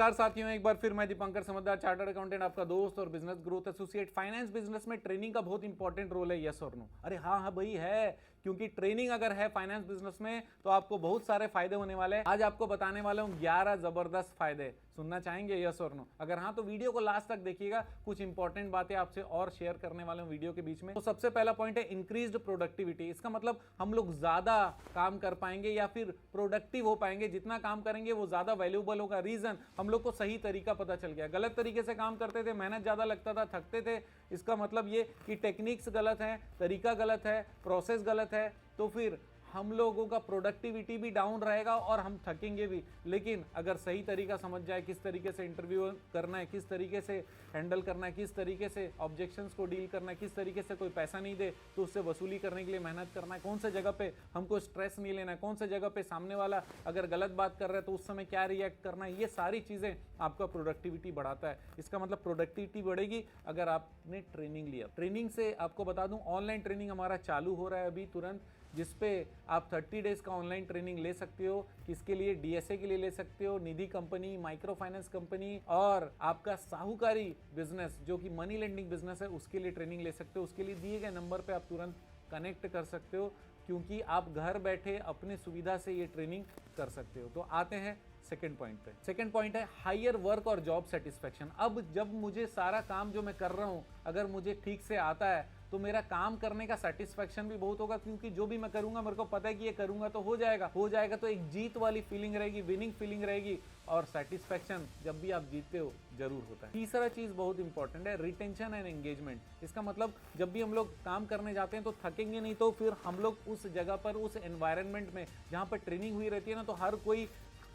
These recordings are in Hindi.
नमस्कार साथियों, एक बार फिर मैं दीपंकर समझदार, चार्टर्ड अकाउंटेंट, आपका दोस्त और business growth associate. Finance business में ट्रेनिंग का बहुत इंपॉर्टेंट रोल है, यस और नो? अरे हाँ हाँ भाई है, क्योंकि ट्रेनिंग अगर है फाइनेंस बिजनेस में तो आपको बहुत सारे फायदे होने वाले हैं। आज आपको बताने वाला हूँ 11 जबरदस्त फायदे। सुनना चाहेंगे यस और नो? अगर हाँ तो वीडियो को लास्ट तक देखिएगा, कुछ इंपॉर्टेंट बातें आपसे और शेयर करने वाले हूँ वीडियो के बीच में। तो सबसे पहला पॉइंट है इंक्रीज्ड प्रोडक्टिविटी। इसका मतलब हम लोग ज्यादा काम कर पाएंगे या फिर प्रोडक्टिव हो पाएंगे। जितना काम करेंगे वो ज्यादा वैल्यूएबल होगा। रीजन, हम लोग को सही तरीका पता चल गया। गलत तरीके से काम करते थे, मेहनत ज्यादा लगता था, थकते थे। इसका मतलब ये कि टेक्निक्स गलत है, तरीका गलत है, प्रोसेस गलत है, तो फिर हम लोगों का प्रोडक्टिविटी भी डाउन रहेगा और हम थकेंगे भी। लेकिन अगर सही तरीका समझ जाए, किस तरीके से इंटरव्यू करना है, किस तरीके से हैंडल करना है, किस तरीके से ऑब्जेक्शंस को डील करना है, किस तरीके से कोई पैसा नहीं दे तो उससे वसूली करने के लिए मेहनत करना है, कौन से जगह पे हमको स्ट्रेस नहीं लेना है, कौन से जगह पे सामने वाला अगर गलत बात कर रहा है तो उस समय क्या रिएक्ट करना है, ये सारी चीज़ें आपका प्रोडक्टिविटी बढ़ाता है। इसका मतलब प्रोडक्टिविटी बढ़ेगी अगर आपने ट्रेनिंग लिया। ट्रेनिंग से आपको बता दूं, ऑनलाइन ट्रेनिंग हमारा चालू हो रहा है अभी तुरंत, जिसपे आप 30 डेज का ऑनलाइन ट्रेनिंग ले सकते हो। किसके लिए? डीएसए के लिए ले सकते हो, निधि कंपनी, माइक्रो फाइनेंस कंपनी और आपका साहूकारी बिजनेस जो कि मनी लेंडिंग बिजनेस है, उसके लिए ट्रेनिंग ले सकते हो। उसके लिए दिए गए नंबर पे आप तुरंत कनेक्ट कर सकते हो, क्योंकि आप घर बैठे अपनी सुविधा से ये ट्रेनिंग कर सकते हो। तो आते हैं सेकेंड पॉइंट पे। सेकेंड पॉइंट है हायर वर्क और जॉब सेटिस्फेक्शन। अब जब मुझे सारा काम जो मैं कर रहा हूं अगर मुझे ठीक से आता है तो मेरा काम करने का सेटिस्फेक्शन भी बहुत होगा, क्योंकि जो भी मैं करूंगा मेरे को पता है कि ये करूंगा तो हो जाएगा। तो एक जीत वाली फीलिंग रहेगी, विनिंग फीलिंग रहेगी, और सेटिस्फेक्शन जब भी आप जीतते हो जरूर होता है। तीसरा चीज बहुत इंपॉर्टेंट है, रिटेंशन एंड एंगेजमेंट। इसका मतलब जब भी हम लोग काम करने जाते हैं तो थकेंगे नहीं, तो फिर हम लोग उस जगह पर, उस एनवायरनमेंट में जहां पर ट्रेनिंग हुई रहती है ना, तो हर कोई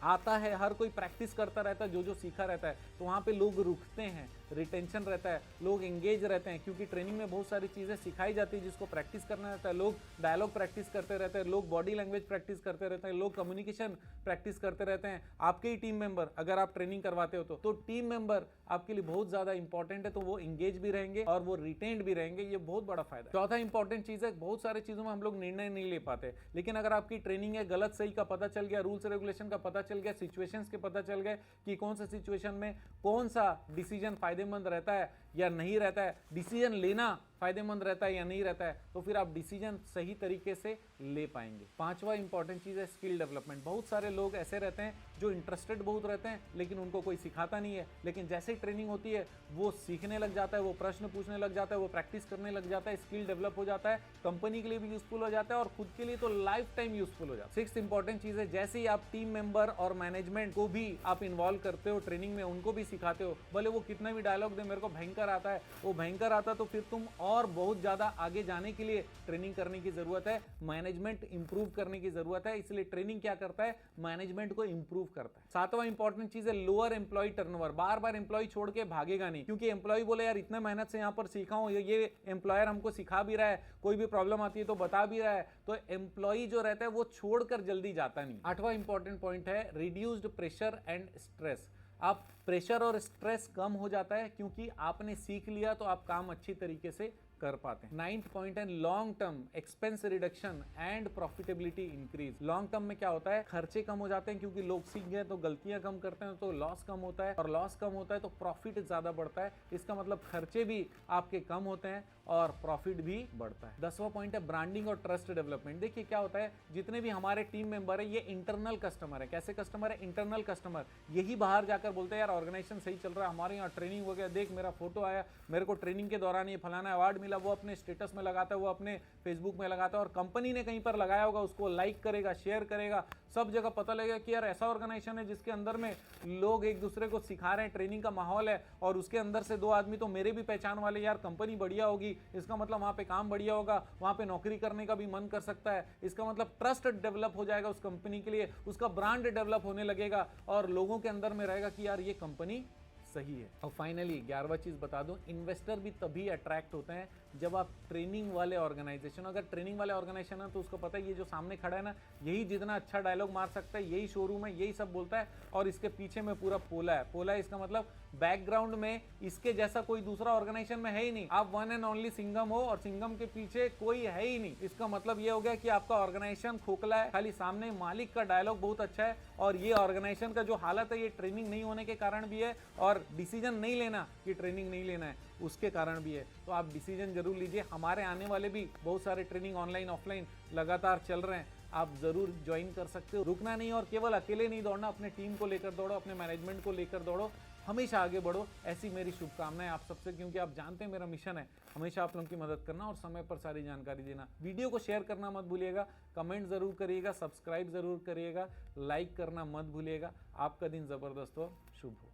आता है, हर कोई प्रैक्टिस करता रहता है, जो सीखा रहता है, तो वहाँ पे लोग रुकते हैं, रिटेंशन रहता है, लोग एंगेज रहते हैं, क्योंकि ट्रेनिंग में बहुत सारी चीज़ें सिखाई जाती है जिसको प्रैक्टिस करना रहता है। लोग डायलॉग प्रैक्टिस करते रहते हैं, लोग बॉडी लैंग्वेज प्रैक्टिस करते रहते हैं, लोग कम्युनिकेशन प्रैक्टिस करते रहते हैं। आपके ही टीम मेंबर अगर आप ट्रेनिंग करवाते हो तो टीम मेंबर आपके लिए बहुत ज़्यादा इंपॉर्टेंट है, तो वो एंगेज भी रहेंगे और वो रिटेन्ड भी रहेंगे। ये बहुत बड़ा फायदा है। चौथा इंपॉर्टेंट चीज़ है, बहुत सारी चीज़ों में हम लोग निर्णय नहीं ले पाते, लेकिन अगर आपकी ट्रेनिंग है, गलत सही का पता चल गया, रूल्स रेगुलेशन का पता चल गया, सिचुएशंस के पता चल गए कि कौन सा सिचुएशन में कौन सा डिसीजन फायदेमंद रहता है या नहीं रहता है, डिसीजन लेना फायदेमंद रहता है या नहीं रहता है, तो फिर आप डिसीजन सही तरीके से ले पाएंगे। पांचवा इंपॉर्टेंट चीज है स्किल डेवलपमेंट। बहुत सारे लोग ऐसे रहते हैं जो इंटरेस्टेड बहुत रहते हैं लेकिन उनको कोई सिखाता नहीं है, लेकिन जैसे ही ट्रेनिंग होती है वो सीखने लग जाता है, वो प्रश्न पूछने लग जाता है, वो प्रैक्टिस करने लग जाता है, स्किल डेवलप हो जाता है, कंपनी के लिए भी यूजफुल हो जाता है और खुद के लिए तो लाइफ टाइम यूजफुल हो जाता है। सिक्स्थ इंपॉर्टेंट चीज है, जैसे ही आप टीम मेंबर और मैनेजमेंट को भी आप इन्वॉल्व करते हो ट्रेनिंग में, उनको भी सिखाते हो, भले वो कितना भी डायलॉग दे, मेरे को भयंकर आता है, वो भयंकर आता, तो फिर तुम और बहुत ज्यादा आगे जाने के लिए ट्रेनिंग करने की जरूरत है, मैनेजमेंट इंप्रूव करने की जरूरत है। इसलिए ट्रेनिंग क्या करता है? मैनेजमेंट को इंप्रूव करता है। सातवां इंपॉर्टेंट चीज है लोअर एम्प्लॉय टर्नओवर। बार बार एम्प्लॉय छोड़ के भागेगा नहीं, क्योंकि एम्प्लॉय बोले यार इतना मेहनत से यहां पर सीखा हूं, ये एम्प्लॉयर हमको सिखा भी रहा है, कोई भी प्रॉब्लम आती है तो बता भी रहा है, तो एम्प्लॉय जो रहता है वो छोड़कर जल्दी जाता नहीं। आठवां इंपॉर्टेंट पॉइंट है रिड्यूस्ड प्रेशर एंड स्ट्रेस। आप प्रेशर और स्ट्रेस कम हो जाता है, क्योंकि आपने सीख लिया तो आप काम अच्छी तरीके से कर पाते हैं। नाइन्थ पॉइंट है long term expense reduction and profitability increase. Long term में क्या होता है? खर्चे कम हो जाते हैं, क्योंकि लोग सीख गए तो गलतियां कम करते हैं, तो लॉस कम होता है, और लॉस कम होता है तो प्रॉफिट ज्यादा बढ़ता है। इसका मतलब खर्चे भी आपके कम होते हैं और प्रॉफिट भी बढ़ता है। 10वां पॉइंट है ब्रांडिंग और ट्रस्ट डेवलपमेंट। देखिए क्या होता है, जितने भी हमारे टीम मेंबर है ये इंटरनल कस्टमर है। कैसे कस्टमर है? Internal customer. यही बाहर जाकर बोलते हैं यार ऑर्गेनाइजेशन सही चल रहा है, हमारे यहाँ ट्रेनिंग हो गया, देख मेरा फोटो आया, मेरे को ट्रेनिंग के दौरान ये फलाना अवार्ड मिला, वो अपने स्टेटस में लगाता है, वो अपने फेसबुक में लगाता है, और कंपनी ने कहीं पर लगाया होगा उसको लाइक करेगा, शेयर करेगा, सब जगह पता लगेगा कि यार ऐसा ऑर्गेनाइजेशन है जिसके अंदर में लोग एक दूसरे को सिखा रहे हैं, ट्रेनिंग का माहौल है, और उसके अंदर से 2 आदमी तो मेरे भी पहचान वाले, यार कंपनी बढ़िया होगी, इसका मतलब वहां पे काम बढ़िया होगा, वहां पे नौकरी करने का भी मन कर सकता है। इसका मतलब ट्रस्ट डेवलप हो जाएगा उस कंपनी के लिए, उसका ब्रांड डेवलप होने लगेगा और लोगों के अंदर में रहेगा कि यार ये कंपनी सही है। और फाइनली 11वां चीज बता दूं, इन्वेस्टर भी तभी अट्रैक्ट होते हैं जब आप ट्रेनिंग वाले ऑर्गेनाइजेशन, अगर ट्रेनिंग वाले ऑर्गेनाइजेशन है तो उसको पता है ये जो सामने खड़ा है ना, यही जितना अच्छा डायलॉग मार सकता है, यही शोरूम है, यही सब बोलता है, और इसके पीछे में पूरा पोला है। पोला है इसका मतलब बैकग्राउंड में इसके जैसा कोई दूसरा ऑर्गेनाइजेशन में है ही नहीं। आप वन एंड ओनली सिंघम हो और सिंघम के पीछे कोई है ही नहीं। इसका मतलब ये हो गया कि आपका ऑर्गेनाइजेशन खोखला है, खाली सामने मालिक का डायलॉग बहुत अच्छा है, और ये ऑर्गेनाइजेशन का जो हालत है ये ट्रेनिंग नहीं होने के कारण भी है, और डिसीजन नहीं लेना कि ट्रेनिंग नहीं लेना है उसके कारण भी है। तो आप डिसीजन जरूर लीजिए। हमारे आने वाले भी बहुत सारे ट्रेनिंग ऑनलाइन ऑफलाइन लगातार चल रहे हैं, आप जरूर ज्वाइन कर सकते हो। रुकना नहीं, और केवल अकेले नहीं दौड़ना, अपने टीम को लेकर दौड़ो, अपने मैनेजमेंट को लेकर दौड़ो, हमेशा आगे बढ़ो। ऐसी मेरी शुभकामनाएं आप सबसे, क्योंकि आप जानते हैं मेरा मिशन है हमेशा आप लोगों की मदद करना और समय पर सारी जानकारी देना। वीडियो को शेयर करना मत भूलिएगा, कमेंट जरूर करिएगा, सब्सक्राइब जरूर करिएगा, लाइक करना मत भूलिएगा। आपका दिन जबरदस्त हो, शुभ हो।